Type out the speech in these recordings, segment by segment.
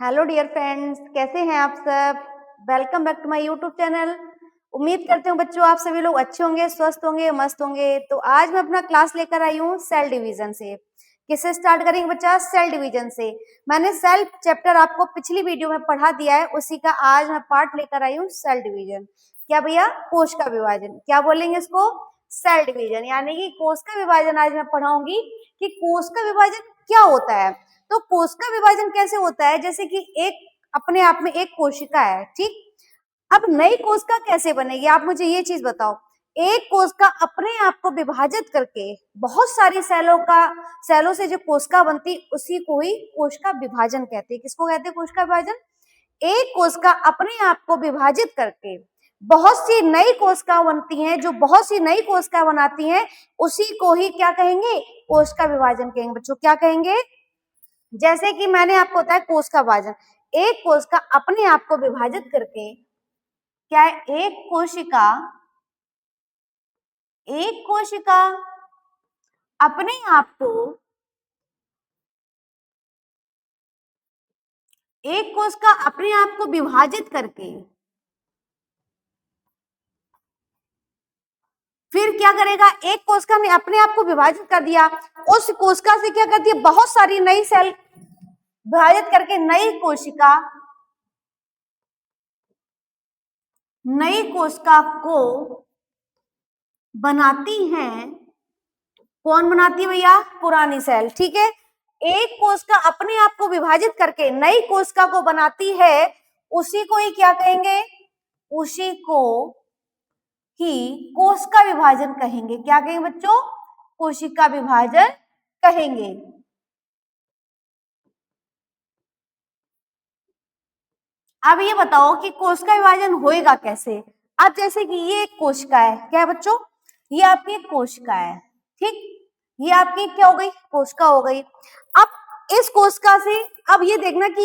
Hello dear friends, कैसे हैं आप सब। Welcome back to my YouTube channel. उम्मीद करते हूँ बच्चों आप सभी लोग अच्छे होंगे, स्वस्थ होंगे, मस्त होंगे। तो आज मैं अपना क्लास लेकर आई हूँ सेल डिवीजन से। किससे स्टार्ट करेंगे बच्चा? सेल डिवीजन से। मैंने सेल चैप्टर आपको पिछली वीडियो में पढ़ा दिया है, उसी का आज मैं पार्ट लेकर आई हूँ सेल डिवीजन। क्या भैया? कोश का विभाजन। क्या बोलेंगे इसको? सेल डिवीजन, यानी कि कोश का विभाजन आज मैं पढ़ाऊंगी कि कोश का विभाजन क्या होता है। तो कोश का विभाजन कैसे होता है? जैसे कि एक अपने आप में एक कोशिका है, ठीक। अब नई कोशिका कैसे बनेगी, आप मुझे ये चीज बताओ। एक कोशिका अपने आप को विभाजित करके बहुत सारी सेलों से जो कोशिका बनती, उसी को ही कोशिका विभाजन कहते हैं। किसको कहते हैं कोशिका विभाजन? एक कोशिका अपने आप को विभाजित करके बहुत सी नई कोशिका बनती हैं, जो बहुत सी नई कोशिका बनाती हैं, उसी को ही क्या कहेंगे? कोशिका विभाजन कहेंगे। बच्चों क्या कहेंगे? जैसे कि मैंने आपको बताया कोश का विभाजन, एक कोशिका अपने आप को विभाजित करके क्या है? एक कोशिका अपने आप को एक कोशिका अपने आप को विभाजित करके फिर क्या करेगा? एक कोशिका ने अपने आप को विभाजित कर दिया, उस कोशिका से क्या करती है? बहुत सारी नई सेल विभाजित करके नई कोशिका को बनाती हैं। कौन बनाती है भैया? पुरानी सेल, ठीक है। एक कोशिका अपने आप को विभाजित करके नई कोशिका को बनाती है, उसी को ही क्या कहेंगे? उसी को ही कोशिका विभाजन कहेंगे। क्या कहेंगे बच्चों? कोशिका विभाजन कहेंगे। अब ये बताओ कि कोशिका विभाजन होएगा कैसे। अब जैसे कि ये एक कोशिका है, क्या है बच्चों? ये आपकी एक कोशिका है, ठीक। ये आपकी क्या हो गई? कोशिका हो गई। अब इस कोशिका से अब ये देखना कि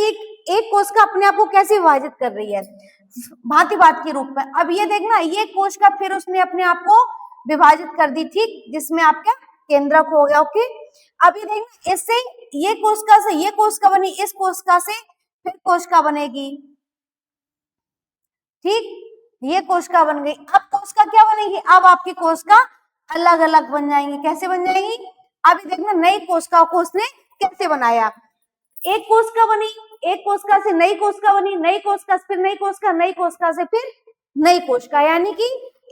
एक कोशिका अपने आप को कैसे विभाजित कर रही है, भांति भांति के रूप में। अब ये देखना, ये कोशिका फिर उसने अपने आप को विभाजित कर दी, ठीक, जिसमें आपका केंद्रक हो गया। ओके। अब ये देखना, इससे ये कोशिका से ये कोशिका बनी, इस कोशिका से फिर कोशिका बनेगी, ठीक। ये कोशिका बन गई। अब कोशिका क्या बनेगी? अब आपकी कोशिका अलग अलग बन जाएंगी। कैसे बन जाएंगी? अब देखना, नई कोशिका को उसने कैसे बनाया। एक कोशिका बनी, एक कोशिका से नई कोशिका बनी, नई कोशिका से फिर नई कोशिका, नई कोशिका से फिर नई कोशिका, यानी कि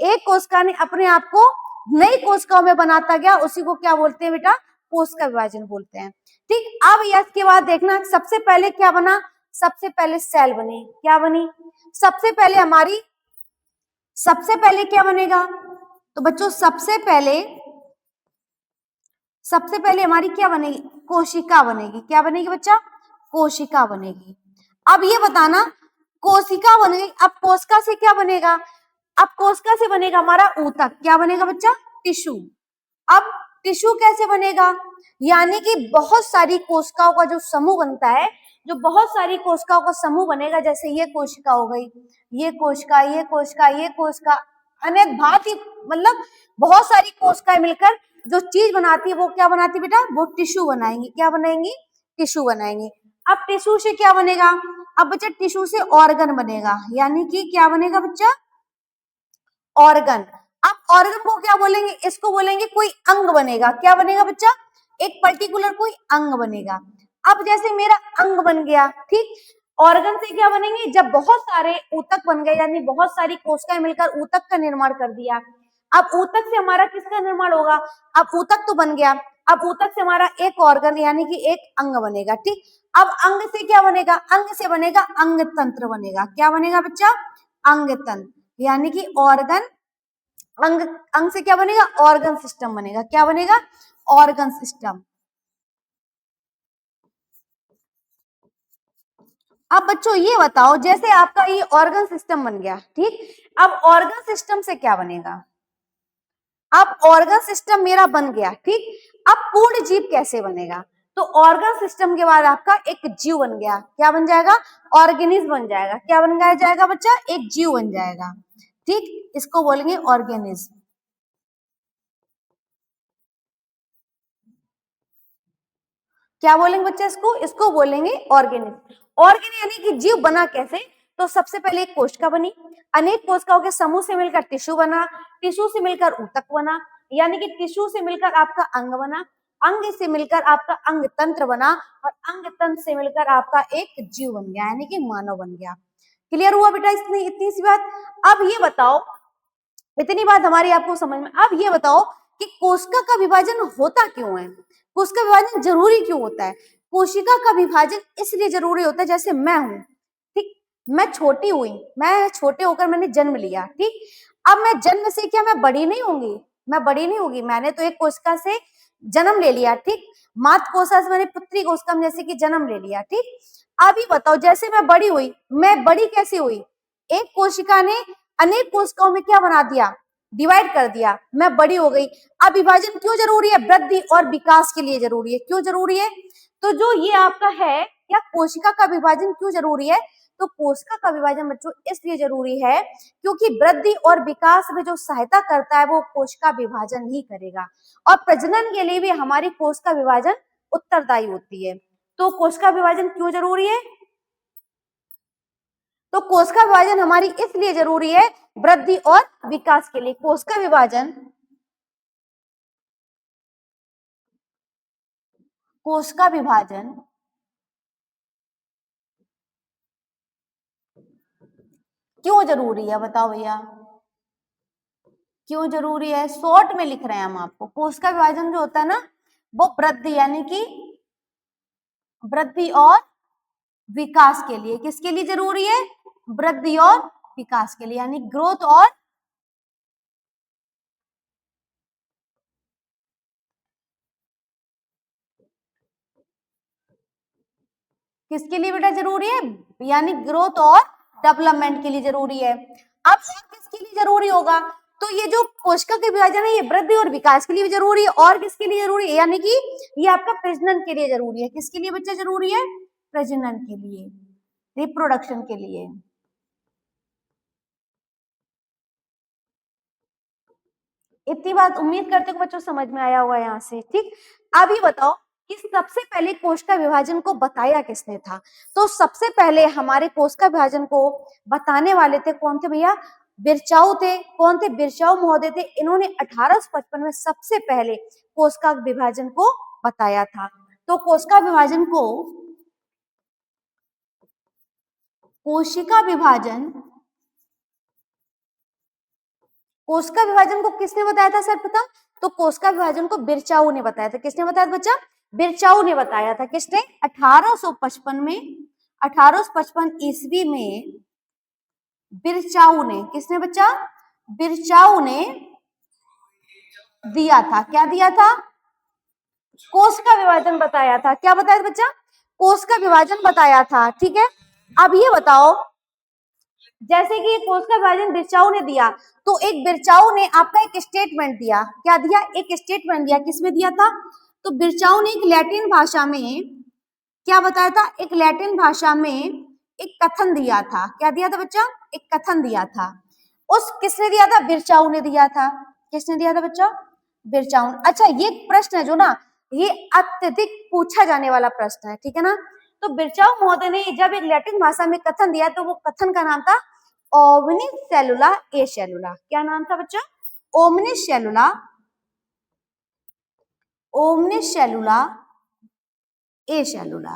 एक कोशिका ने अपने आप को नई कोशिकाओं में बनाता गया, उसी को क्या बोलते हैं बेटा? कोशिका विभाजन बोलते हैं, ठीक। अब इसके बाद देखना, सबसे पहले क्या बना? सबसे पहले सेल बनी। क्या बनी? सबसे पहले क्या बनेगा? तो बच्चों सबसे पहले हमारी क्या बनेगी? कोशिका बनेगी। क्या बनेगी बच्चा? कोशिका बनेगी। अब ये बताना, कोशिका बन गई, अब कोशिका से क्या बनेगा? अब कोशिका से बनेगा हमारा ऊतक। क्या बनेगा बच्चा? टिश्यू। अब टिश्यू कैसे बनेगा? यानी कि बहुत सारी कोशिकाओं का जो समूह बनता है, जो बहुत सारी कोशिकाओं का समूह बनेगा, जैसे ये कोशिका हो गई, ये कोशिका, ये कोशिका, ये कोशिका, अनेक भांति, मतलब बहुत सारी कोशिकाएं मिलकर जो चीज बनाती है, वो क्या बनाती है बेटा? वो टिश्यू बनाएंगी। क्या बनाएंगी? टिश्यू बनाएंगी। अब टिश्यू से क्या बनेगा? अब बच्चा टिश्यू से ऑर्गन बनेगा, यानी कि क्या बनेगा बच्चा? ऑर्गन। अब ऑर्गन को क्या बोलेंगे? इसको बोलेंगे कोई अंग बनेगा। क्या बनेगा बच्चा? एक पर्टिकुलर कोई अंग बनेगा। अब जैसे मेरा अंग बन गया, ठीक। ऑर्गन से क्या बनेंगे? जब बहुत सारे ऊतक बन गए, यानी बहुत सारी कोशिकाएं मिलकर ऊतक का निर्माण कर दिया। अब ऊतक से हमारा किसका निर्माण होगा? अब ऊतक तो बन गया, अब ऊतक से हमारा एक ऑर्गन यानी कि एक अंग बनेगा, ठीक। अब अंग से क्या बनेगा? अंग से बनेगा अंग तंत्र बनेगा। क्या बनेगा बच्चा? अंग तंत्र, यानी कि ऑर्गन। अंग अंग से क्या बनेगा? ऑर्गन सिस्टम बनेगा। क्या बनेगा? Organ system. अब बच्चों ये बताओ, जैसे आपका ये ऑर्गन सिस्टम बन गया, ठीक। अब ऑर्गन सिस्टम से क्या बनेगा? अब ऑर्गन सिस्टम मेरा बन गया, ठीक। अब पूर्ण जीव कैसे बनेगा? तो ऑर्गन सिस्टम के बाद आपका एक जीव बन गया। क्या बन जाएगा? ऑर्गेनिज्म बन जाएगा। क्या बन जाएगा बच्चा? एक जीव बन जाएगा, ठीक। इसको बोलेंगे ऑर्गेनिज्म। क्या बोलेंगे बच्चा? इसको बोलेंगे ऑर्गेनिज्म। ऑर्गन यानी कि जीव बना कैसे, तो सबसे पहले एक कोशिका बनी, अनेक कोशिकाओं के समूह से मिलकर टिश्यू बना, टिश्यू से मिलकर ऊतक बना, यानी कि टिश्यू से मिलकर आपका अंग बना, अंग से मिलकर आपका अंग तंत्र बना, और अंग तंत्र से मिलकर आपका एक जीव बन गया, यानी कि मानव बन गया। क्लियर हुआ बेटा इतनी सी बात। अब ये बताओ, इतनी बात हमारी आपको समझ में, अब ये बताओ कि कोशिका का विभाजन होता क्यों है, कोशिका विभाजन जरूरी क्यों होता है। कोशिका का विभाजन इसलिए जरूरी होता है, जैसे मैं हूं, ठीक, मैं छोटी हुई, मैं छोटे होकर मैंने जन्म लिया, ठीक, अब मैं जन्म से क्या मैं बड़ी नहीं होंगी, मैं बड़ी नहीं होगी, मैंने तो एक कोशिका से जन्म ले लिया, ठीक, मातृ कोशिका से मैंने पुत्री कोशिका में जैसे कि जन्म ले लिया, ठीक। अभी बताओ जैसे मैं बड़ी हुई, मैं बड़ी कैसे हुई, एक कोशिका ने अनेक कोशिकाओं में क्या बना दिया, डिवाइड कर दिया, मैं बड़ी हो गई। अब विभाजन क्यों जरूरी है, वृद्धि और विकास के लिए जरूरी है। क्यों जरूरी है, तो जो ये आपका है क्या, कोशिका का विभाजन क्यों जरूरी है, तो कोशिका का विभाजन बच्चों इसलिए जरूरी है क्योंकि वृद्धि और विकास में जो सहायता करता है वो कोशिका विभाजन ही करेगा, और प्रजनन के लिए भी हमारी कोशिका विभाजन उत्तरदायी होती है। तो कोशिका विभाजन क्यों जरूरी है, तो कोशिका विभाजन हमारी इसलिए जरूरी है वृद्धि और विकास के लिए। कोशिका विभाजन, कोशिका विभाजन क्यों जरूरी है, बताओ भैया क्यों जरूरी है। शॉर्ट में लिख रहे हैं हम आपको, कोशिका विभाजन जो होता है ना वो वृद्धि यानी कि वृद्धि और विकास के लिए, किसके लिए जरूरी है, वृद्धि और विकास के लिए, यानी ग्रोथ और, किसके लिए बेटा जरूरी है, यानी ग्रोथ और डेवलपमेंट के लिए जरूरी है। अब किसके लिए जरूरी होगा, तो ये जो कोशिका के विभाजन है ये वृद्धि और विकास के लिए जरूरी है, और किसके लिए जरूरी है, यानी कि ये आपका प्रजनन के लिए जरूरी है। किसके लिए बच्चा जरूरी है, प्रजनन के लिए, रिप्रोडक्शन के लिए। इतनी बात उम्मीद करते हो बच्चों समझ में आया होगा यहाँ से, ठीक। अब ये बताओ कि सबसे पहले कोशिका विभाजन को बताया किसने था, तो सबसे पहले हमारे कोशिका विभाजन को बताने वाले थे कौन थे भैया, बिरचाऊ थे। कौन थे, बिरचाऊ महोदय थे। इन्होंने 1855 में सबसे पहले कोशिका विभाजन को बताया था। तो कोशिका विभाजन को, कोशिका विभाजन, कोशिका विभाजन को किसने बताया था सर्वप्रथम, तो कोशिका विभाजन को बिरचाऊ ने बताया था। किसने बताया था बच्चा, बिरचाऊ ने बताया था। किसने, 1855 में, 1855 ईस्वी में बिरचाऊ ने, किसने बच्चा, बिरचाऊ ने दिया था, क्या दिया था, कोशिका विभाजन बताया था। क्या बताया था बच्चा, कोशिका विभाजन बताया था, ठीक है। अब ये बताओ जैसे कि कोशिका विभाजन बिरचाऊ ने दिया, तो एक बिरचाऊ ने आपका एक स्टेटमेंट दिया, क्या दिया, एक स्टेटमेंट दिया। किसमें दिया था, तो बिरचाऊ ने एक लैटिन भाषा में क्या बताया था, एक लैटिन भाषा में एक कथन दिया था। क्या दिया था बच्चा, एक कथन दिया था। उस किसने दिया था, बिरचाऊ ने दिया था। किसने दिया था बच्चा, बिरचाऊ। अच्छा ये प्रश्न है जो ना ये अत्यधिक पूछा जाने वाला प्रश्न है, ठीक है ना। तो बिरचाऊ महोदय ने जब एक लैटिन भाषा में कथन दिया तो वो कथन का नाम था ओमनिस सेलुला ए सेलुला। क्या नाम था बच्चा, ओमनिस सेलुला, ओमनिस सेलुला ए सेलुला।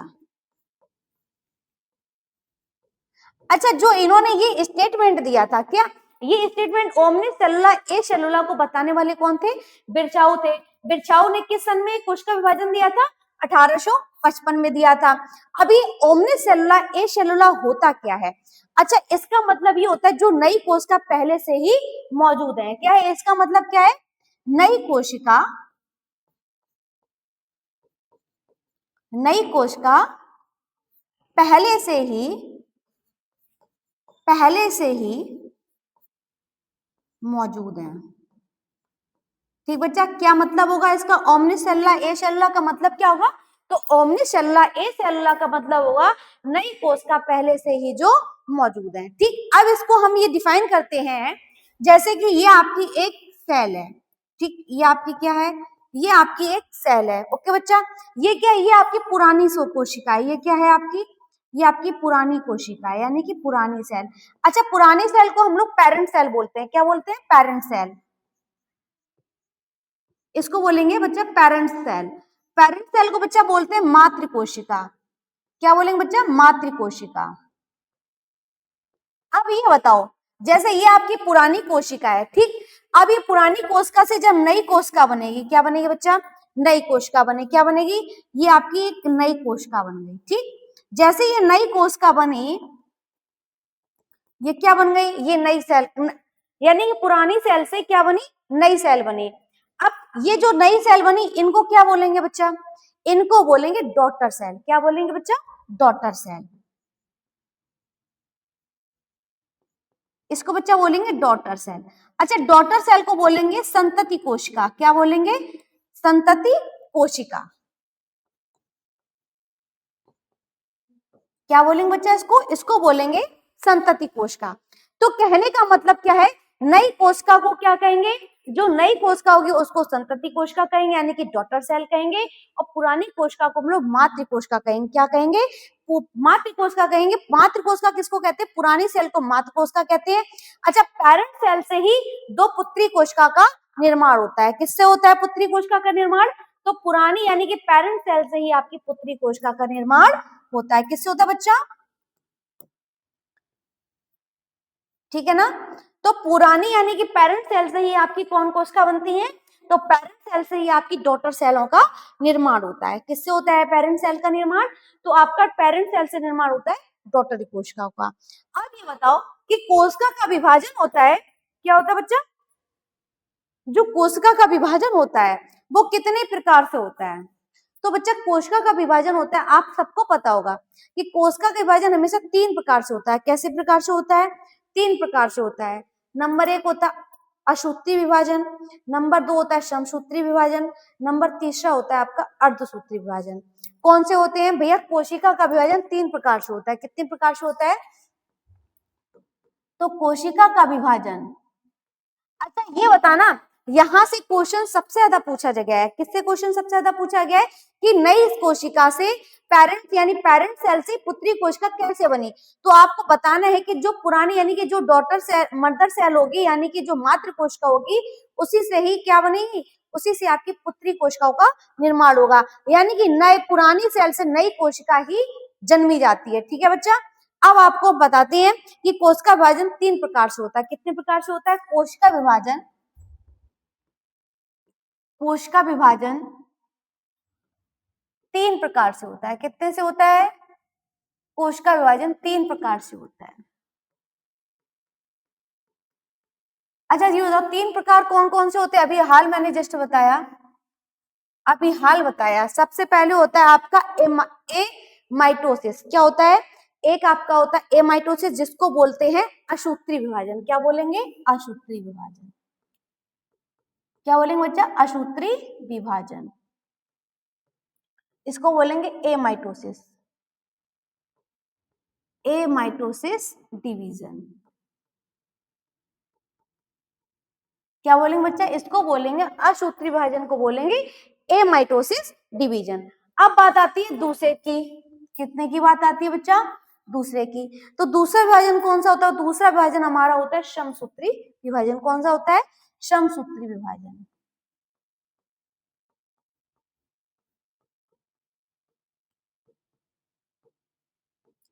अच्छा जो इन्होंने ये स्टेटमेंट दिया था, क्या ये स्टेटमेंट ओमनिस सेलुला ए सेलुला को बताने वाले कौन थे, बिरचाऊ थे। बिरचाऊ ने किस सन में कोशिका विभाजन दिया था, 1855 में दिया था। अभी ओमनिस सेलुला ए सेलुला होता क्या है, अच्छा इसका मतलब ये होता है जो नई कोशिका पहले से ही मौजूद है। क्या है इसका मतलब, क्या है, नई कोशिका, नई कोशिका पहले से ही, पहले से ही मौजूद है। ठीक बच्चा, क्या मतलब होगा इसका, ओमनिस सेलुला ए सेलुला का मतलब क्या होगा, तो ओमनिस सेलुला ए सेलुला का मतलब होगा नई कोशिका पहले से ही जो मौजूद है। ठीक, अब इसको हम ये डिफाइन करते हैं, जैसे कि ये आपकी एक सेल है, ठीक, ये आपकी क्या है, ये आपकी एक सेल है। ओके बच्चा, ये क्या है, ये आपकी पुरानी कोशिका है। ये क्या है आपकी ये आपकी पुरानी कोशिका है, यानी कि पुरानी सेल। अच्छा, पुरानी सेल को हम लोग पेरेंट सेल बोलते हैं। क्या बोलते हैं? Parent cell. इसको बोलेंगे बच्चा पेरेंट सेल। पेरेंट सेल को बच्चा बोलते हैं मातृ कोशिका। क्या बोलेंगे बच्चा? मातृ कोशिका। अब ये बताओ, जैसे ये आपकी पुरानी कोशिका है, ठीक। अब ये पुरानी कोशिका से जब नई कोशिका बनेगी, क्या बनेगी बच्चा? नई कोशिका बने। क्या बनेगी? ये आपकी एक नई कोशिका बन गई, ठीक। जैसे ये नई कोशिका बनी, ये क्या बन गई? ये नई सेल, यानी कि पुरानी सेल से क्या बनी? नई सेल बनी। अब ये जो नई सेल बनी, इनको क्या बोलेंगे बच्चा? इनको बोलेंगे डॉटर सेल। क्या बोलेंगे बच्चा? Daughter cell. इसको बच्चा बोलेंगे डॉटर सेल। अच्छा, डॉटर सेल को बोलेंगे संतति कोशिका। क्या बोलेंगे? संतति कोशिका। क्या बोलेंगे बच्चा? इसको बोलेंगे संतति कोशिका। तो कहने का मतलब क्या है? नई कोशिका को क्या कहेंगे? जो नई कोशिका होगी उसको संतति कोशिका कहेंगे, यानी कि डॉटर सेल कहेंगे। और पुरानी कोशिका को हम लोग मातृ कोशिका कहेंगे। क्या कहेंगे? मातृ कोशिका कहेंगे। मातृ कोशिका किसको कहते हैं? पुरानी सेल को मातृ कोशिका कहते हैं। अच्छा, पेरेंट सेल से ही दो पुत्री कोशिका का निर्माण होता है। किससे होता है पुत्री कोशिका का निर्माण? तो पुरानी यानी कि पेरेंट सेल से ही आपकी पुत्री कोशिका का निर्माण होता है। किससे होता है बच्चा? ठीक है ना। तो पुरानी यानी कि पेरेंट सेल से ही आपकी कौन कोशिका बनती है? तो पेरेंट सेल से ही आपकी डॉटर सेलों का निर्माण होता है। किससे होता है पेरेंट सेल का निर्माण? तो आपका पेरेंट सेल से निर्माण होता है डॉटर कोशिकाओं का। अब ये बताओ कि कोशिका का विभाजन होता है, क्या होता है बच्चा? जो कोशिका का विभाजन होता है वो कितने प्रकार से होता है? तो बच्चा कोशिका का विभाजन होता है, आप सबको पता होगा कि कोशिका का विभाजन हमेशा 3 प्रकार से होता है। कैसे प्रकार से होता है? 3 प्रकार से होता है। नंबर 1 होता है असूत्री विभाजन, नंबर 2 होता है समसूत्री विभाजन, नंबर तीसरा होता है आपका अर्धसूत्री विभाजन। कौन से होते हैं भैया? कोशिका का विभाजन 3 प्रकार से होता है। कितने प्रकार से होता है? तो कोशिका का विभाजन। अच्छा, ये बताना, यहाँ से क्वेश्चन सबसे ज्यादा पूछा गया है। किससे क्वेश्चन सबसे ज्यादा पूछा गया है? कि नई कोशिका से पेरेंट यानी पेरेंट सेल से पुत्री कोशिका कैसे बनी। तो आपको बताना है कि जो पुरानी यानी कि जो डॉटर सेल मदर सेल होगी, यानी कि जो मातृ कोशिका होगी, उसी से ही क्या बनेगी? उसी से आपकी पुत्री कोशिकाओं का निर्माण होगा। यानी कि नए पुरानी सेल से नई कोशिका ही जन्मी जाती है। ठीक है बच्चा। अब आपको बताते हैं कि कोशिका विभाजन 3 प्रकार से होता है। कितने प्रकार से होता है? कोशिका विभाजन 3 प्रकार से होता है। कितने से होता है? कोशिका विभाजन 3 प्रकार से होता है। अच्छा जी बताओ, 3 प्रकार कौन कौन से होते हैं? अभी हाल मैंने जस्ट बताया, अभी हाल बताया। सबसे पहले होता है आपका एमाइटोसिस। क्या होता है? एक आपका होता है एमाइटोसिस, जिसको बोलते हैं असूत्री विभाजन। क्या बोलेंगे? असूत्री विभाजन। क्या बोलेंगे बच्चा? असूत्री विभाजन। इसको बोलेंगे एमाइटोसिस, एमाइटोसिस डिवीजन। क्या बोलेंगे बच्चा? इसको बोलेंगे असूत्री विभाजन को बोलेंगे एमाइटोसिस डिवीजन। अब बात आती है दूसरे की। कितने की बात आती है बच्चा? दूसरे की। तो दूसरा विभाजन कौन सा होता है? दूसरा विभाजन हमारा होता है समसूत्री विभाजन। कौन सा होता है? समसूत्री विभाजन।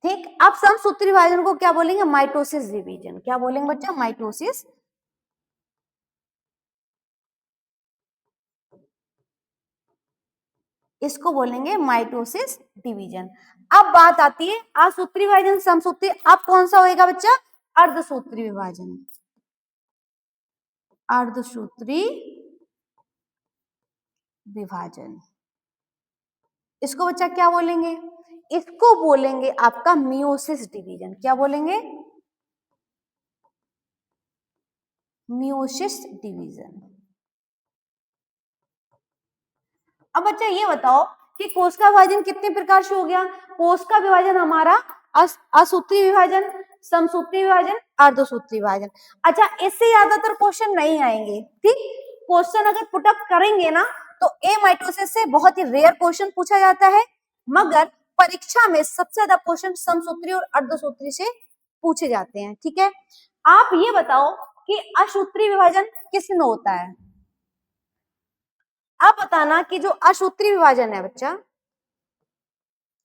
ठीक। अब समसूत्री विभाजन को क्या बोलेंगे? Mitosis division. क्या बोलेंगे बच्चा? माइटोसिस। इसको बोलेंगे माइटोसिस डिवीजन। अब बात आती है असूत्री विभाजन, समसूत्री। अब कौन सा होएगा बच्चा? अर्धसूत्री विभाजन। अर्धसूत्री विभाजन। इसको बच्चा क्या बोलेंगे? इसको बोलेंगे आपका मियोसिस डिवीजन। क्या बोलेंगे? Meiosis division. अब बच्चा ये बताओ कि कोशिका विभाजन कितने प्रकार से हो गया? कोशिका विभाजन हमारा असूत्री विभाजन, समसूत्री विभाजन, अर्धसूत्री विभाजन। अच्छा, इससे ज्यादातर क्वेश्चन नहीं आएंगे। ठीक। क्वेश्चन अगर पुटअप करेंगे ना तो ए माइटोसिस से बहुत ही रेयर क्वेश्चन पूछा जाता है, मगर परीक्षा में सबसे ज्यादा क्वेश्चन समसूत्री और अर्धसूत्री से पूछे जाते हैं। ठीक है, आप ये बताओ कि असूत्री विभाजन किसमें होता है? आप बताना कि जो असूत्री विभाजन है बच्चा,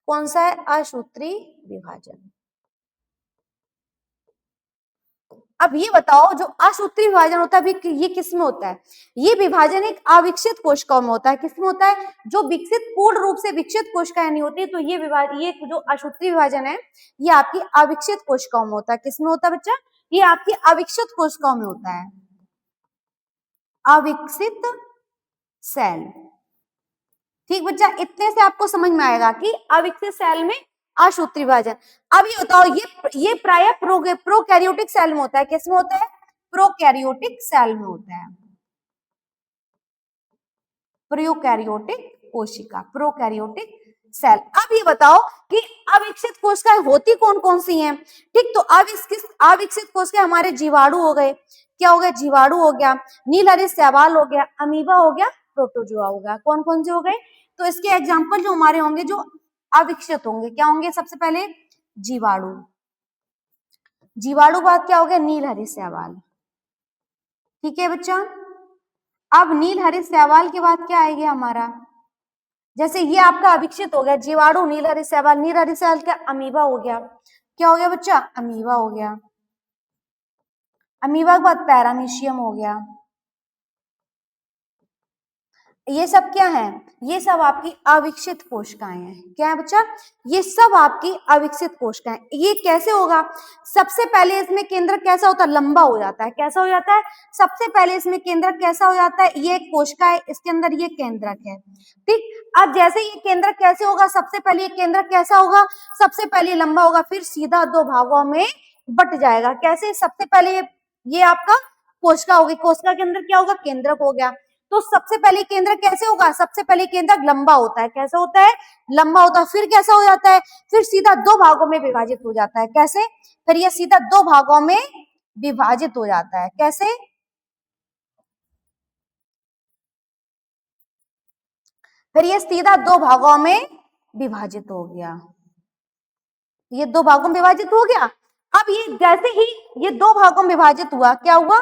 कौन सा है असूत्री विभाजन? अब ये बताओ जो असूत्री विभाजन होता है ये किसमें होता है? ये विभाजन एक अविकसित कोशिकाओं में होता है। किसमें होता है? जो विकसित पूर्ण रूप से विकसित कोशिकाएं नहीं होती, तो ये जो असूत्री विभाजन है ये आपकी अविकसित कोशिकाओं में होता है। किसमें होता है बच्चा? ये आपकी अविकसित कोशिकाओं में होता है, अविकसित सेल। ठीक बच्चा, इतने से आपको समझ में आएगा कि अविकसित सेल में असूत्री विभाजन। अब ये बताओ ये प्राय प्रोकैरियोटिक सेल में होता है। किसमें होता है? प्रोकैरियोटिक सेल में होता है, प्रोकैरियोटिक कोशिका, प्रोकैरियोटिक सेल। अब ये बताओ कि अविकसित कोशिकाएं होती कौन कौन सी हैं? ठीक, तो अविकसित कोशिकाएं हमारे जीवाणु हो गए। क्या हो गया? जीवाणु हो गया, नीलहरित शैवाल हो गया, अमीबा हो गया, प्रोटोजोआ हो गया। कौन कौन से हो गए? तो इसके एग्जाम्पल जो हमारे होंगे जो अविकसित होंगे, क्या होंगे? सबसे पहले जीवाणु, जीवाणु बाद क्या हो गया? नीलहरित शैवाल। ठीक है बच्चा, अब नीलहरित शैवाल के बाद क्या आएगा हमारा? जैसे ये आपका अविकसित हो गया जीवाणु, नीलहरित शैवाल, नीलहरित शैवाल क्या? अमीबा हो गया। क्या हो गया बच्चा? अमीबा हो गया। अमीबा के बाद पैरामीशियम हो गया। ये सब क्या है? ये सब आपकी अविकसित कोशिकाएं हैं। क्या है बच्चा? ये सब आपकी अविकसित कोशिकाएं। ये कैसे होगा? सबसे पहले इसमें केंद्रक कैसा होता है? लंबा हो जाता है। कैसा हो जाता है? सबसे पहले इसमें केंद्रक कैसा हो जाता है? ये एक कोशिका है, इसके अंदर ये केंद्रक है। ठीक, अब जैसे ये केंद्रक कैसे होगा? सबसे पहले ये केंद्रक कैसा होगा? सबसे पहले लंबा होगा, फिर सीधा दो भागों में बट जाएगा। कैसे? सबसे पहले ये आपका कोशिका होगी, कोशिका के अंदर क्या होगा? केंद्रक हो गया। तो सबसे पहले केंद्रक कैसे होगा? सबसे पहले केंद्रक लंबा होता है। कैसा होता है? लंबा होता है। फिर कैसा हो जाता है? फिर सीधा दो भागों में विभाजित हो जाता है। कैसे? फिर ये सीधा दो भागों में विभाजित हो जाता है। कैसे? फिर ये सीधा दो भागों में विभाजित हो गया। ये दो भागों में विभाजित हो गया। अब ये जैसे ही ये दो भागों में विभाजित हुआ, क्या हुआ?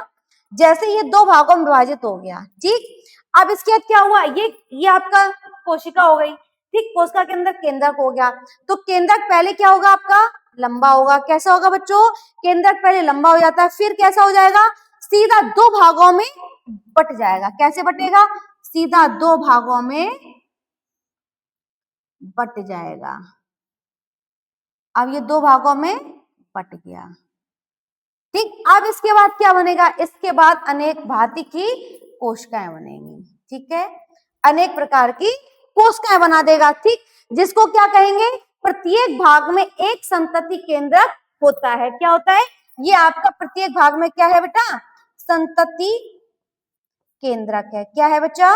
जैसे ये दो भागों में विभाजित हो गया, ठीक, अब इसके बाद क्या हुआ? ये आपका कोशिका हो गई। ठीक, कोशिका के अंदर केंद्रक हो गया। तो केंद्रक पहले क्या होगा? आपका लंबा होगा। कैसा होगा बच्चों? केंद्रक पहले लंबा हो जाता है, फिर कैसा हो जाएगा? सीधा दो भागों में बट जाएगा। कैसे बटेगा? सीधा दो भागों में बट जाएगा। अब ये दो भागों में बट गया। ठीक, अब इसके बाद क्या बनेगा? इसके बाद अनेक भांति की कोशिकाएं बनेंगी। ठीक है, अनेक प्रकार की कोशिकाएं बना देगा। ठीक, जिसको क्या कहेंगे? प्रत्येक भाग में एक संतति केंद्रक होता है। क्या होता है? ये आपका प्रत्येक भाग में क्या है बेटा? संतति केंद्रक है। क्या है बच्चा?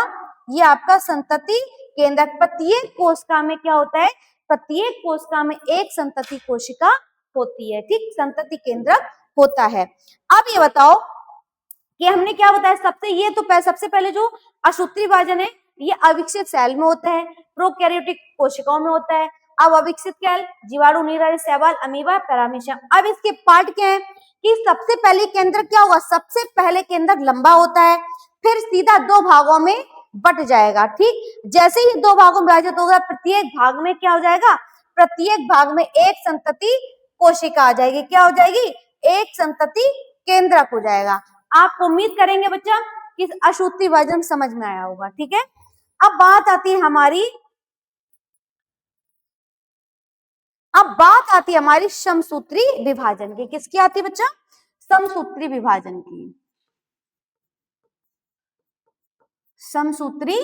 ये आपका संतति केंद्रक। प्रत्येक कोशिका में क्या होता है? प्रत्येक कोशिका में एक संतति कोशिका होती है। ठीक, संतति केंद्रक होता है। अब ये बताओ कि हमने क्या बताया? सबसे पहले जो असूत्री विभाजन है ये अविकसित सेल में होता है, प्रोकैरियोटिक कोशिकाओं में होता है। अब अविकसित सेल जीवाणु, नीलहरित शैवाल, अमीबा, पैरामीशियम। अब इसके पार्ट क्या है कि सबसे पहले केंद्रक क्या होगा? सबसे पहले केंद्रक लंबा होता है, फिर सीधा दो भागों में बट जाएगा। ठीक, जैसे ही दो भागों में विभाजित होगा, प्रत्येक भाग में क्या हो जाएगा? प्रत्येक भाग में एक संतति कोशिका आ जाएगी। क्या हो जाएगी? एक संतति केंद्रक हो जाएगा। आप उम्मीद करेंगे बच्चा कि असूत्री विभाजन समझ में आया होगा। ठीक है, अब बात आती है हमारी समसूत्री विभाजन की। किसकी आती है बच्चा? समसूत्री विभाजन की। समसूत्री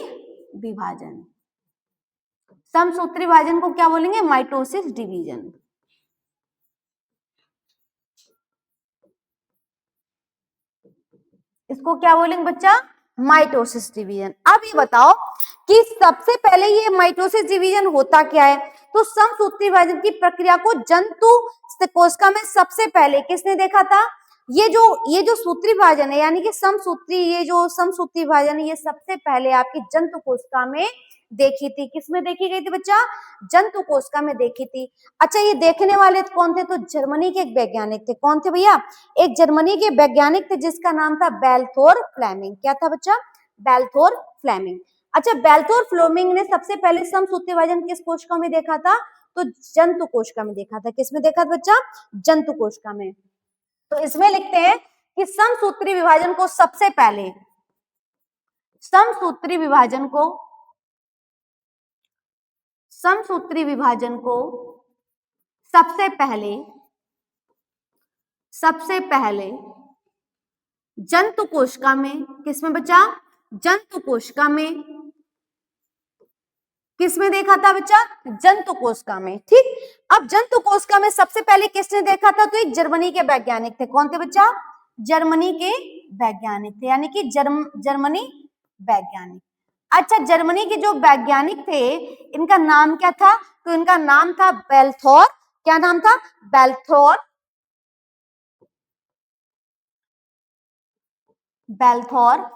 विभाजन, समसूत्री विभाजन को क्या बोलेंगे? Mitosis division. इसको क्या बोलेंगे बच्चा? Mitosis division. अब ये बताओ कि सबसे पहले ये माइटोसिस डिवीजन होता क्या है? तो समसूत्री विभाजन की प्रक्रिया को जंतु कोशिका में सबसे पहले किसने देखा था? ये जो सूत्री विभाजन है, यानी कि समसूत्री विभाजन है, ये सबसे पहले आपकी जंतु कोशिका में देखी थी। किसमें देखी गई थी बच्चा? जंतु कोशिका में देखी थी। अच्छा, ये देखने वाले कौन थे? तो जर्मनी के एक वैज्ञानिक थे। कौन थे भैया? एक जर्मनी के वैज्ञानिक थे जिसका नाम था बेल्थोर फ्लेमिंग। क्या था बच्चा? बेल्थोर फ्लेमिंग। अच्छा, बेल्थोर फ्लेमिंग ने सबसे पहले समसूत्री विभाजन किस कोशिका में देखा था? तो जंतु कोशिका में देखा था। किसमें देखा था बच्चा? जंतु कोशिका में। तो इसमें लिखते हैं कि समसूत्री विभाजन को सबसे पहले, समसूत्री विभाजन को सबसे पहले जंतु कोशिका में, किसमें बच्चा? जंतु कोशिका में। किसमें देखा था बच्चा? जंतु कोशिका में। ठीक, अब जंतु कोशिका में सबसे पहले किसने देखा था? तो एक जर्मनी के वैज्ञानिक थे। कौन थे बच्चा? जर्मनी के वैज्ञानिक थे, यानी कि जर्मनी वैज्ञानिक। अच्छा, जर्मनी के जो वैज्ञानिक थे इनका नाम क्या था? तो इनका नाम था बेल्थोर। क्या नाम था? बेल्थोर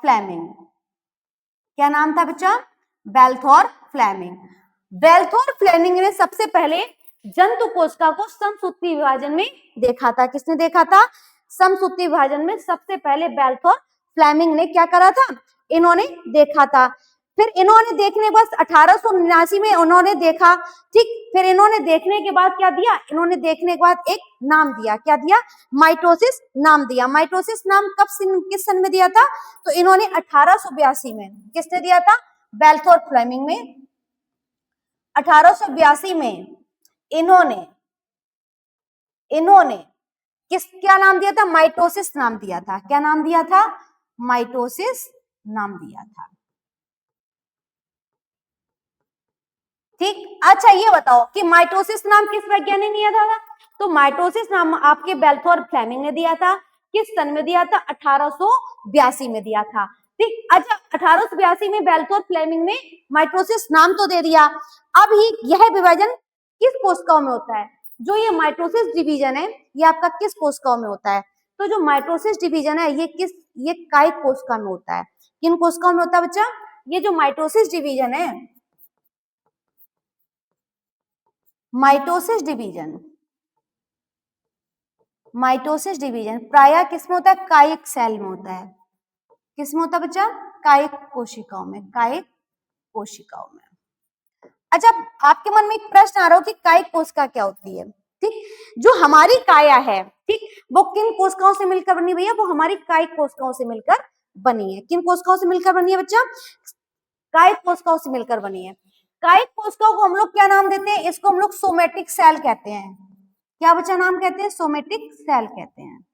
फ्लेमिंग। क्या नाम था बच्चा? बेल्थोर फ्लेमिंग। बेल्थोर फ्लेमिंग ने सबसे पहले जंतु कोशिका को समसूत्री विभाजन में देखा था। किसने देखा था? समसूत्री विभाजन में सबसे पहले बेल्थोर फ्लेमिंग ने क्या करा था? इन्होंने देखा था। फिर इन्होंने देखने के बाद 1879 में उन्होंने देखा। ठीक, फिर इन्होंने देखने के बाद क्या दिया? इन्होंने देखने के बाद एक नाम दिया। क्या दिया? माइटोसिस नाम दिया। माइटोसिस नाम किस सन में दिया था? तो इन्होंने 1882 में। किसने दिया था? बेल्थोर फ्लेमिंग में 1882 में इन्होंने क्या नाम दिया था? माइटोसिस नाम दिया था। क्या नाम दिया था? माइटोसिस नाम दिया था। ठीक, अच्छा ये बताओ कि माइटोसिस नाम किस वैज्ञानिक ने दिया था? तो माइटोसिस नाम आपके बेल्थोर फ्लेमिंग ने दिया था। किस सन में दिया था? 1882 में दिया था। ठीक, अच्छा 1882 में बेल्थोर फ्लेमिंग ने माइटोसिस नाम तो दे दिया। अब यह विभाजन किस कोशिकाओं में होता है? जो ये माइटोसिस डिवीजन है ये आपका किस कोशिकाओं में होता है? तो जो माइटोसिस डिवीजन है ये कायिक कोशिका में होता है। किन कोशिकाओं में होता है बच्चा? ये जो माइटोसिस डिवीजन है, माइटोसिस डिवीजन प्रायः किसमें होता है? कायिक सेल में होता है। किसमें होता है बच्चा? कायिक कोशिकाओं में। कायिक कोशिकाओं में। अच्छा, आपके मन में एक प्रश्न आ रहा हो कि कायिक कोशिका क्या होती है? ठीक, जो हमारी काया है, ठीक, वो किन कोशिकाओं से मिलकर बनी भैया? वो हमारी कायिक कोशिकाओं से मिलकर बनी है। किन कोशिकाओं से मिलकर बनी है बच्चा? कायिक कोशिकाओं से मिलकर बनी है। कायिक कोशिकाओं को हम लोग क्या नाम देते हैं? इसको हम लोग सोमेटिक सेल कहते हैं। क्या बच्चा नाम कहते हैं? सोमेटिक सेल कहते हैं।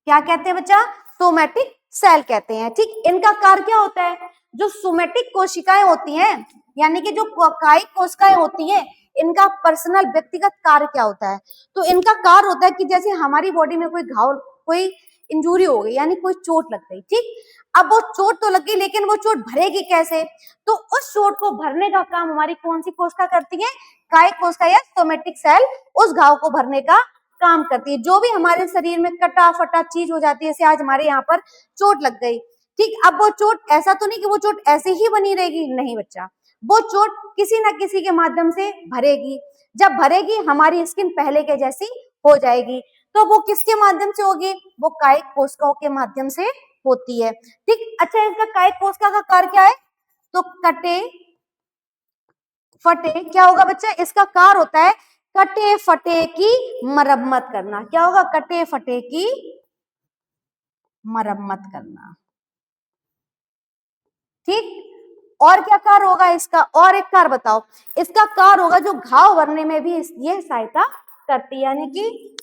क्या कहते हैं बच्चा? सोमेटिक सेल कहते हैं। ठीक, इनका कार्य क्या होता है? जो सोमेटिक कोशिकाएं होती हैं, यानी कि जो कायिक कोशिकाएं होती हैं, इनका पर्सनल व्यक्तिगत कार्य क्या होता है? तो इनका कार्य होता है कि जैसे हमारी बॉडी में कोई घाव, कोई इंजरी हो गई, यानी कोई चोट लग गई। ठीक, अब वो चोट तो लग गई लेकिन वो चोट भरेगी कैसे? तो उस चोट को भरने का काम हमारी कौन सी कोशिका करती है? कायिक कोशिका या सोमेटिक सेल उस घाव को भरने का काम करती है। जो भी हमारे शरीर में कटा फटा चीज हो जाती है, जैसे आज हमारे यहाँ पर चोट लग गई। ठीक, अब वो चोट ऐसा तो नहीं कि वो चोट ऐसे ही बनी रहेगी, नहीं बच्चा, वो चोट किसी न किसी के माध्यम से भरेगी। जब भरेगी हमारी स्किन पहले के जैसी हो जाएगी। तो वो किसके माध्यम से होगी? वो कायिक कोशिकाओं के माध्यम से होती है। ठीक, अच्छा इसका कायिक कोशिका का कार्य क्या है? तो कटे फटे, क्या होगा बच्चा? इसका कार्य होता है कटे फटे की मरम्मत करना। क्या होगा? कटे फटे की मरम्मत करना। ठीक, और क्या कार्य होगा इसका? और एक कार्य बताओ। इसका कार्य होगा जो घाव भरने में भी ये सहायता करती है, यानी कि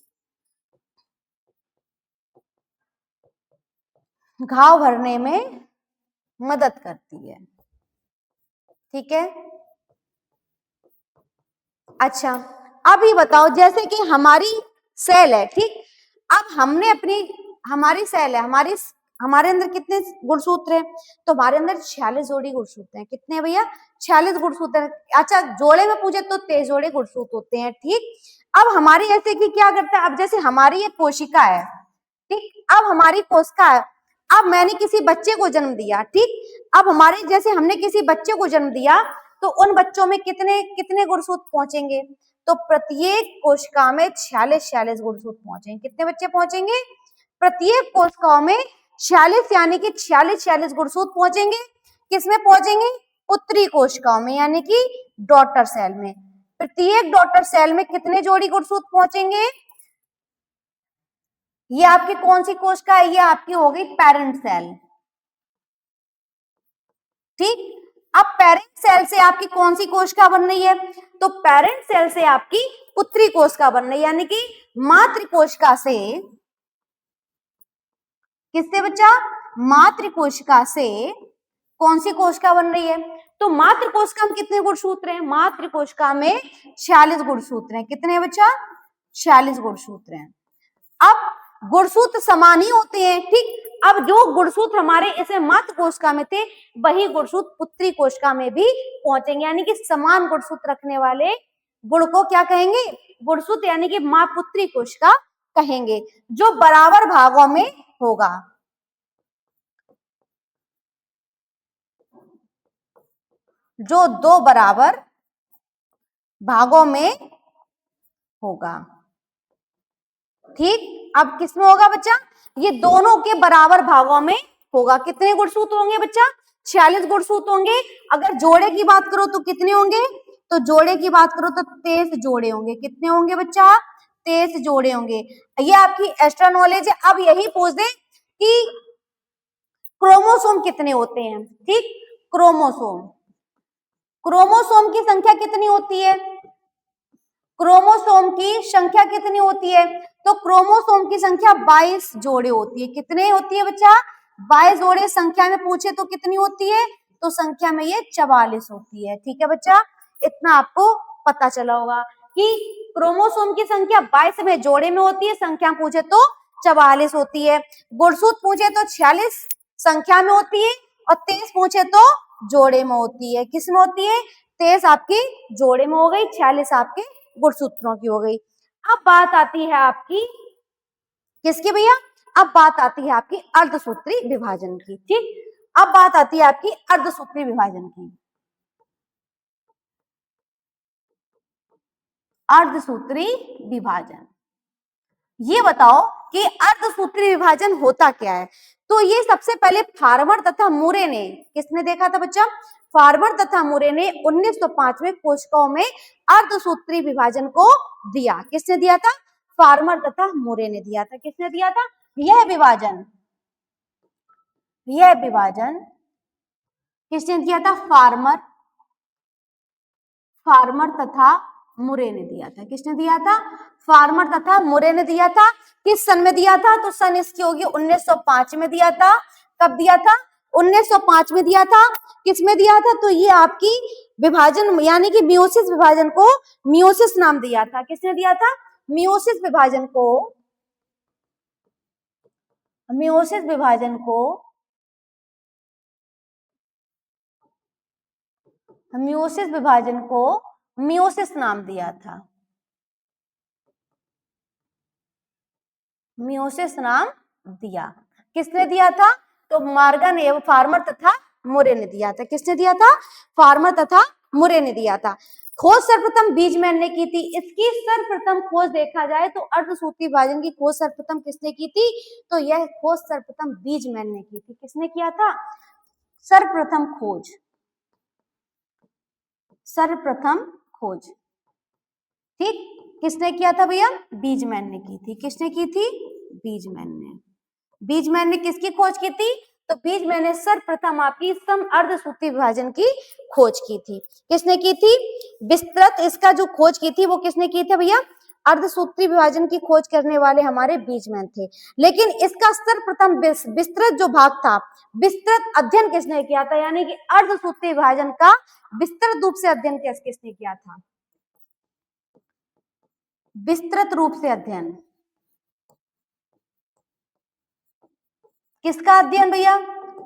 घाव भरने में मदद करती है। ठीक है, अच्छा अब ये बताओ, जैसे कि हमारी सेल है, ठीक, अब हमने हमारी सेल है, हमारे अंदर कितने गुणसूत्र हैं? तो हमारे अंदर 46 जोड़ी गुणसूत्र हैं। कितने भैया? 46 गुणसूत्र हैं। अच्छा, जोड़े में पूछे तो 23 जोड़े गुणसूत्र होते हैं। ठीक, अब हमारी ऐसे कि क्या करता है? अब जैसे हमारी एक कोशिका है, ठीक, अब हमारी कोशिका है, अब मैंने किसी बच्चे को जन्म दिया, ठीक। अब हमारे जैसे हमने किसी बच्चे को जन्म दिया तो उन बच्चों में कितने कितने गुणसूत्र पहुंचेंगे, तो प्रत्येक कोशिका में 46 गुणसूत्र पहुंचेंगे। कितने बच्चे पहुंचेंगे, प्रत्येक कोशिकाओं में 46 यानी कि 46 गुणसूत्र पहुंचेंगे। किसमें पहुंचेंगे, पुत्री कोशिकाओं में यानी कि डॉटर सेल में। प्रत्येक डॉटर सेल में कितने जोड़ी गुणसूत्र पहुंचेंगे, ये आपकी कौन सी कोशिका है, ये आपकी हो गई पेरेंट सेल, ठीक। अब पेरेंट सेल से आपकी कौन सी कोशिका बन रही है, तो पेरेंट सेल से आपकी पुत्री कोशिका बन रही है, यानी कि मातृ कोशिका से, किससे बच्चा, मातृ कोशिका से कौन सी कोशिका बन रही है, तो मातृ कोशिका में कितने गुणसूत्र हैं, मातृ कोशिका में 46 गुणसूत्र हैं। कितने बच्चा, 46 गुणसूत्र हैं। अब गुणसूत्र समान ही होते हैं, ठीक। अब जो गुणसूत्र हमारे इसे मातृ कोशिका में थे वही गुणसूत्र पुत्री कोशिका में भी पहुंचेंगे, यानी कि समान गुणसूत्र रखने वाले गुण को क्या कहेंगे, गुणसूत्र, यानी कि मां पुत्री कोशिका कहेंगे, जो बराबर भागों में होगा। जो 2 बराबर भागों में होगा, ठीक। अब किसमें होगा बच्चा, ये दोनों के बराबर भागों में होगा। कितने गुणसूत्र होंगे बच्चा, 46 गुणसूत्र होंगे। अगर जोड़े की बात करो तो कितने होंगे, तो जोड़े की बात करो तो 23 जोड़े होंगे। कितने होंगे बच्चा, 23 जोड़े होंगे। ये आपकी एक्स्ट्रा नॉलेज है। अब यही पूछ दे कि क्रोमोसोम कितने होते हैं, ठीक। क्रोमोसोम, क्रोमोसोम की संख्या कितनी होती है, क्रोमोसोम की संख्या कितनी होती है, तो क्रोमोसोम की संख्या 22 जोड़े होती है। कितने होती है बच्चा, 22 जोड़े। संख्या में पूछे तो कितनी होती है, तो संख्या में ये 44 होती है, ठीक है बच्चा। इतना आपको पता चला होगा कि क्रोमोसोम की संख्या 22 में जोड़े में होती है, संख्या पूछे तो 44 होती है। गुणसूत्र पूछे तो 46 संख्या में होती है और 23 पूछे तो जोड़े में होती है। किस में होती है, 23 आपकी जोड़े में हो गई, 46 आपके गुणसूत्रों की हो गई। अब बात आती है आपकी किसकी भैया, अब बात आती है आपकी अर्धसूत्री विभाजन की, ठीक। अब बात आती है आपकी अर्धसूत्री विभाजन की। अर्धसूत्री विभाजन, ये बताओ कि अर्धसूत्री विभाजन होता क्या है। तो ये सबसे पहले फार्मर तथा मुरे ने, किसने देखा था बच्चा, फार्मर तथा मुरे ने 1905 में कोशिकाओं में अर्धसूत्री विभाजन को दिया। किसने दिया था, फार्मर तथा मुरे ने दिया था। किसने दिया था, यह विभाजन किसने दिया था, फार्मर तथा मुरे ने दिया था। किसने दिया था, फार्मर तथा मुरे ने दिया था। किस सन में दिया था, तो सन इसकी होगी 1905 में दिया था। कब दिया था, 1905 में दिया था। किस में दिया था, तो ये आपकी विभाजन यानी कि मियोसिस विभाजन को मियोसिस नाम दिया था। किसने दिया था, मियोसिस विभाजन को मियोसिस विभाजन को मियोसिस नाम दिया था। मियोसिस नाम दिया। किसने दिया था, तो मार्गन एवं फार्मर तथा मुरे ने दिया था। किसने दिया था, फार्मर तथा मुरे ने दिया था। खोज सर्वप्रथम बीजमैन ने की थी। इसकी सर्वप्रथम खोज देखा जाए तो अर्धसूत्री विभाजन की खोज सर्वप्रथम किसने की थी, तो यह खोज सर्वप्रथम बीजमैन ने की थी। किसने किया था, सर्वप्रथम खोज, ठीक। किसने किया था भैया, बीजमैन ने की थी। किसने की थी, बीजमैन ने किसकी खोज की थी, तो बीजमैन ने सर्वप्रथम आपकी सम अर्धसूत्री विभाजन की खोज की थी। किसने की थी, विस्तृत इसका जो खोज की थी वो किसने की थी भैया, अर्धसूत्री विभाजन की खोज करने वाले हमारे बीजमैन थे। लेकिन इसका सर्वप्रथम विस्तृत जो भाग था, विस्तृत अध्ययन किसने किया था, यानी कि अर्धसूत्री विभाजन का विस्तृत रूप से अध्ययन किसने किया था, विस्तृत रूप से अध्ययन किसका अध्ययन भैया,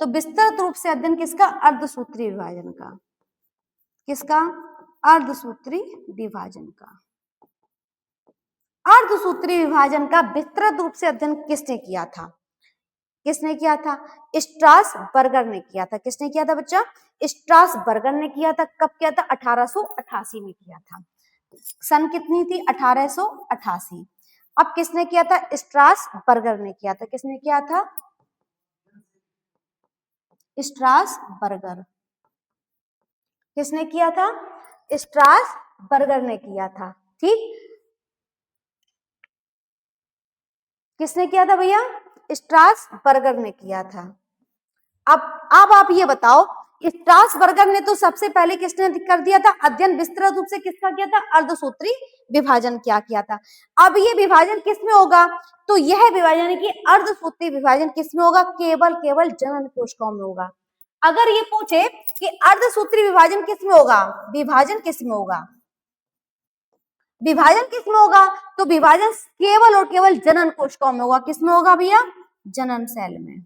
तो विस्तृत रूप से अध्ययन किसका, अर्धसूत्री विभाजन का। किसका, अर्धसूत्री विभाजन का। अर्धसूत्री विभाजन का विस्तृत रूप से अध्ययन किसने किया था, किसने किया था? स्ट्रासबर्गर ने किया था। किसने किया था बच्चा? स्ट्रासबर्गर ने किया था। कब किया था? 1888 में किया था। सन कितनी थी? 1888। अब किसने किया था? स्ट्रासबर्गर ने किया था। किसने किया था? स्ट्रासबर्गर। किसने किया था? स्ट्रासबर्गर ने किया था। ठीक, किसने किया था भैया? स्ट्रासबर्गर ने किया था। अब आप ये बताओ, स्ट्रासबर्गर ने तो सबसे पहले किसने कर दिया था? अध्ययन विस्तृत रूप से किसका किया था? अर्धसूत्री विभाजन क्या किया था। अब ये विभाजन किसमें होगा? तो यह विभाजन की अर्धसूत्री विभाजन किसमें होगा? केवल जनन कोशिकाओं में होगा। अगर ये पूछे कि अर्धसूत्री विभाजन किसमें होगा, विभाजन किसमें होगा, विभाजन किसमें होगा, तो विभाजन केवल और केवल जनन कोशिकाओं में होगा। किसमें होगा भैया? जनन सेल में,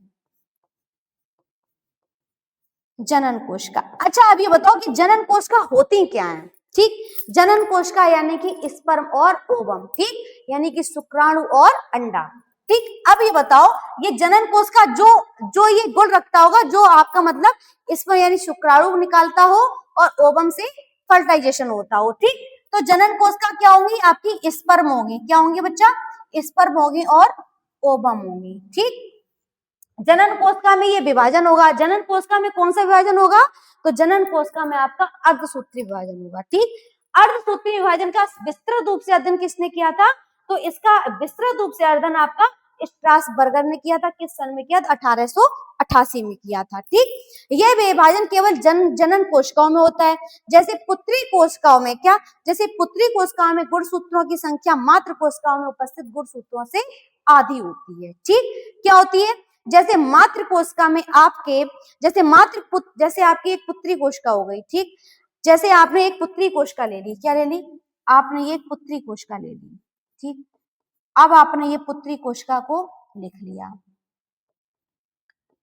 जनन कोशिका। अच्छा अब ये बताओ कि जनन कोशिका होती क्या है? ठीक, जनन कोशिका यानी कि स्पर्म और ओवम, ठीक, यानी कि शुक्राणु और अंडा। ठीक, अब ये बताओ, ये जनन कोशिका जो ये गुण रखता होगा, जो आपका मतलब इसमें यानी शुक्राणु निकालता हो और ओवम से फर्टिलाइजेशन होता हो। ठीक, तो जनन कोशिका क्या होंगी? आपकी स्पर्म होगी। क्या होंगी बच्चा? स्पर्म होगी और ओवम होगी। ठीक, जनन कोशिका में ये विभाजन होगा। जनन कोशिका में कौन सा विभाजन होगा? तो जनन कोशिका में आपका अर्धसूत्री विभाजन होगा। ठीक, अर्धसूत्री विभाजन का विस्तृत रूप से अध्ययन किसने किया था? तो इसका विस्तृत रूप से अध्ययन आपका स्ट्रासबर्गर ने किया था। किस सन में किया था? 1888 में किया था। ठीक, यह विभाजन केवल जनन कोशिकाओं में होता है। जैसे पुत्री कोशिकाओं में क्या? जैसे पुत्री कोशिकाओं में गुणसूत्रों की संख्या मात्र कोशिकाओं में उपस्थित गुणसूत्रों से आधी होती है। ठीक, क्या होती है? जैसे मातृ कोशिका में आपके, जैसे आपकी एक पुत्री कोशिका हो गई। ठीक, जैसे आपने एक पुत्री कोशिका ले ली। क्या ले ली? आपने ये पुत्री कोशिका ले ली। ठीक, अब आपने ये पुत्री कोशिका को लिख लिया।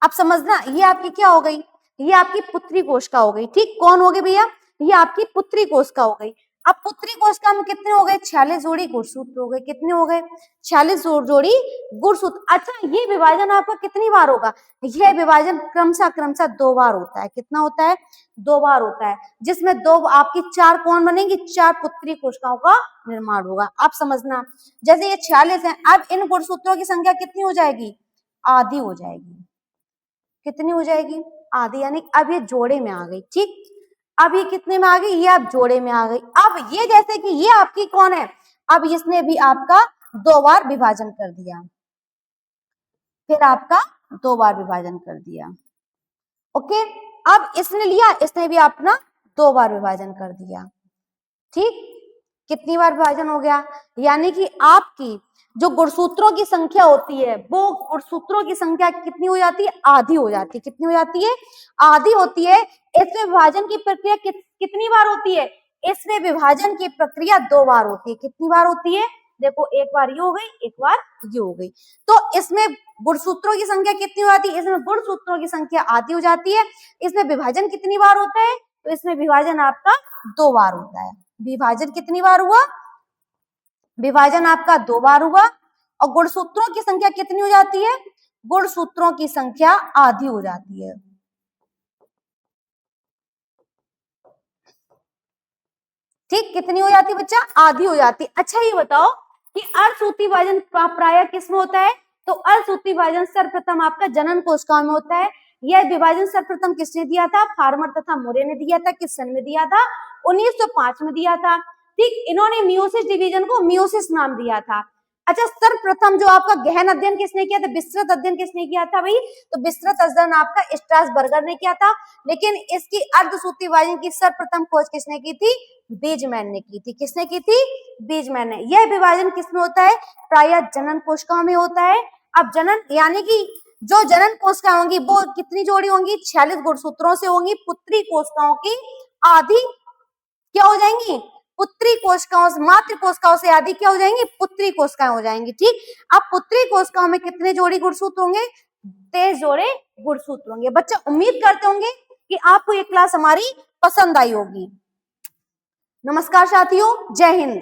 अब समझना, ये आपकी क्या हो गई? ये आपकी पुत्री कोशिका हो गई। ठीक, कौन हो गई भैया? ये आपकी पुत्री कोशिका हो गई। अब पुत्री कोशिका में कितने हो गए? 46 जोड़ी गुणसूत्र हो गए। कितने हो गए? 46 जोड़ी गुणसूत्र। अच्छा, ये विभाजन आपका कितनी बार होगा? यह विभाजन क्रमशः 2 बार होता है। कितना होता है? 2 बार होता है, जिसमें 2 आपकी 4 कौन बनेंगी? 4 पुत्री कोशिकाओं का निर्माण होगा। आप समझना, जैसे ये 46 है, अब इन गुणसूत्रों की संख्या कितनी हो जाएगी? आधी हो जाएगी। कितनी हो जाएगी? आधी, यानी अब ये जोड़े में आ गई। ठीक, अब ये कितने में आ गई? ये अब जोड़े में आ गई। अब ये जैसे कि ये आपकी कौन है? अब इसने भी आपका 2 बार विभाजन कर दिया, फिर आपका 2 बार विभाजन कर दिया। ओके, अब इसने लिया, इसने भी अपना 2 बार विभाजन कर दिया। ठीक, कितनी बार विभाजन हो गया? यानी कि आपकी जो गुणसूत्रों की संख्या होती है, वो गुणसूत्रों की संख्या कितनी हो जाती है? आधी हो जाती है। कितनी हो जाती है? आधी होती है। इसमें विभाजन की प्रक्रिया कितनी बार होती है? इसमें विभाजन की प्रक्रिया 2 बार होती है। कितनी बार होती है? देखो, एक बार ये हो गई, एक बार ये हो गई। तो इसमें गुणसूत्रों की संख्या कितनी हो जाती है? इसमें गुणसूत्रों की संख्या आधी हो जाती है। इसमें विभाजन कितनी बार होता है? तो इसमें विभाजन आपका 2 बार होता है। विभाजन कितनी बार हुआ? विभाजन आपका 2 बार हुआ। और गुणसूत्रों की संख्या कितनी हो जाती है? गुणसूत्रों की संख्या आधी हो जाती है। ठीक, कितनी हो जाती है बच्चा? आधी हो जाती है। अच्छा, ये बताओ कि अर्धसूत्री विभाजन प्रायः किसमें होता है? तो अर्धसूत्री विभाजन सर्वप्रथम आपका जनन कोशिकाओं में होता है। यह विभाजन सर्वप्रथम किसने दिया था? फार्मर तथा मोरे ने दिया था। किस सन में दिया था? 1905 में दिया था। ठीक, इन्होंने मियोसिस डिवीजन को मियोसिस नाम दिया था। अच्छा, सर्वप्रथम जो आपका गहन अध्ययन किसने किया था? विस्तृत अध्ययन किसने किया था भाई? तो विस्तृत अध्ययन आपका स्ट्रासबर्गर ने किया था। लेकिन इसकी अर्धसूत्री विभाजन की सर्वप्रथम खोज किसने की थी? बीजमैन ने की थी। किसने की थी? बीजमैन ने। यह विभाजन किसमें होता है? प्रायः जनन कोशिकाओं में होता है। अब जनन यानी कि जो जनन कोशिकाएं होंगी वो कितनी जोड़ी होंगी? 46 गुणसूत्रों से होंगी। पुत्री कोशिकाओं की आधी क्या हो जाएंगी? पुत्री कोशिकाओं से, मातृ कोशिकाओं से आधी क्या हो जाएंगी? पुत्री कोशिकाएं हो जाएंगी। ठीक, अब पुत्री कोशिकाओं में कितने जोड़ी गुणसूत्र होंगे? 23 जोड़े गुणसूत्र होंगे। बच्चा, उम्मीद करते होंगे कि आपको ये क्लास हमारी पसंद आई होगी। नमस्कार साथियों, जय हिंद।